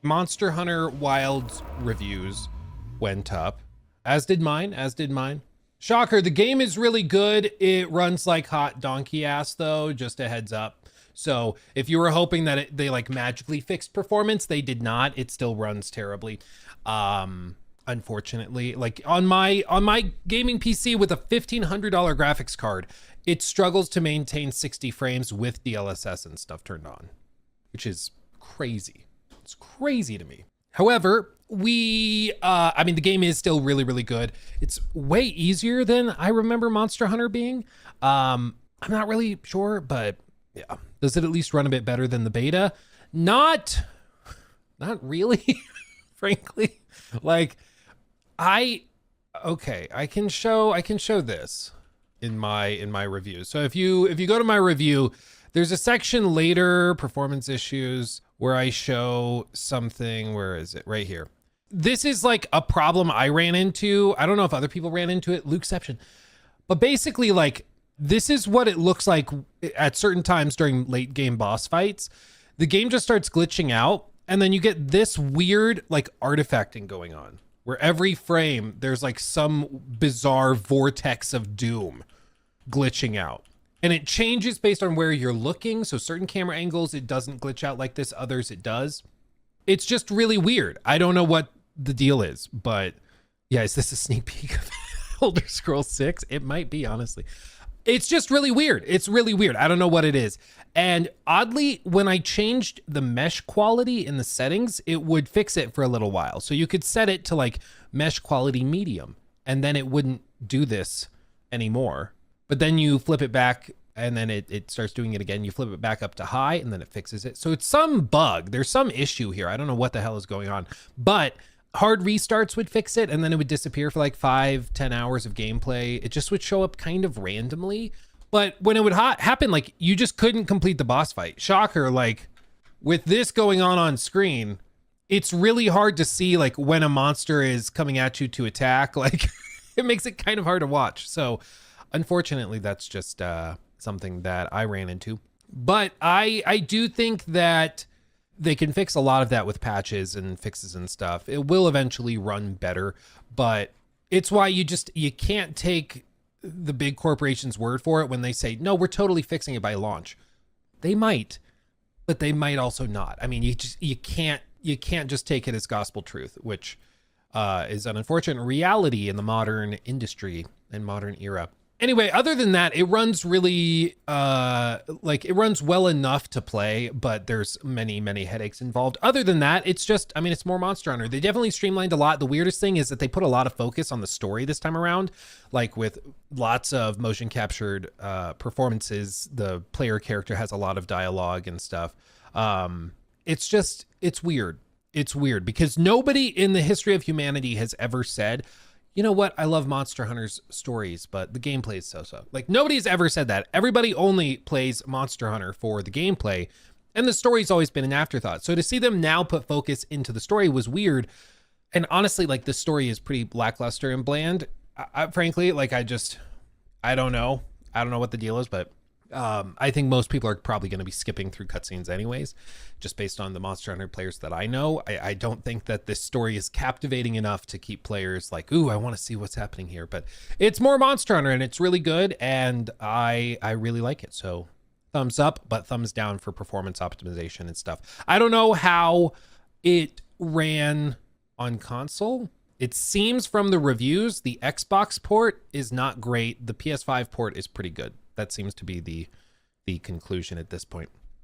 Monster Hunter Wilds reviews went up, as did mine. Shocker, the game is really good. It runs like hot donkey ass though, just a heads up. So if you were hoping that they like magically fixed performance, they did not. It still runs terribly. Unfortunately, like on my gaming PC with a $1,500 graphics card, it struggles to maintain 60 frames with DLSS and stuff turned on, which is crazy. It's crazy to me. However, I mean, the game is still really, really good. It's way easier than I remember Monster Hunter being. I'm not really sure, but yeah. Does it at least run a bit better than the beta? Not really, frankly. Like, I can show this in my review. So if you go to my review, there's a section later, performance issues, where I show something. Where is it? Right here. This is like a problem I ran into. I don't know if other people ran into it, Lukeception. But basically, like, this is what it looks like at certain times during late game boss fights. The game just starts glitching out, and then you get this weird like artifacting going on, where every frame there's like some bizarre vortex of doom glitching out. And it changes based on where you're looking. So certain camera angles, it doesn't glitch out like this. Others, it does. It's just really weird. I don't know what the deal is, but yeah, is this a sneak peek of Elder Scrolls 6? It might be, honestly. It's just really weird. It's really weird. I don't know what it is. And oddly, when I changed the mesh quality in the settings, it would fix it for a little while. So you could set it to like mesh quality medium, and then it wouldn't do this anymore. But then you flip it back and then it starts doing it again. You flip it back up to high and then it fixes it. So it's some bug. There's some issue here. I don't know what the hell is going on, but hard restarts would fix it, and then it would disappear for like 5-10 hours of gameplay. It just would show up kind of randomly. But when it would happen, like, you just couldn't complete the boss fight. Shocker, like, with this going on screen, it's really hard to see like when a monster is coming at you to attack. Like, it makes it kind of hard to watch. So unfortunately, that's just something that I ran into. But I do think that they can fix a lot of that with patches and fixes and stuff. It will eventually run better, but it's why you can't take the big corporations' word for it when they say, no, we're totally fixing it by launch. They might, but they might also not. I mean, you can't just take it as gospel truth, which is an unfortunate reality in the modern industry and modern era. Anyway, other than that, it runs really, it runs well enough to play, but there's many, many headaches involved. Other than that, it's just, I mean, it's more Monster Hunter. They definitely streamlined a lot. The weirdest thing is that they put a lot of focus on the story this time around, like with lots of motion captured performances. The player character has a lot of dialogue and stuff. It's weird. It's weird because nobody in the history of humanity has ever said, you know what? I love Monster Hunter's stories, but the gameplay is so-so. Like, nobody's ever said that. Everybody only plays Monster Hunter for the gameplay, and the story's always been an afterthought. So to see them now put focus into the story was weird. And honestly, like, the story is pretty lackluster and bland. Frankly, like, I don't know. I don't know what the deal is, but I think most people are probably going to be skipping through cutscenes anyways, just based on the Monster Hunter players that I know. I don't think that this story is captivating enough to keep players like, ooh, I want to see what's happening here. But it's more Monster Hunter, and it's really good, and I really like it. So thumbs up, but thumbs down for performance optimization and stuff. I don't know how it ran on console. It seems from the reviews, the Xbox port is not great. The PS5 port is pretty good. That seems to be the conclusion at this point.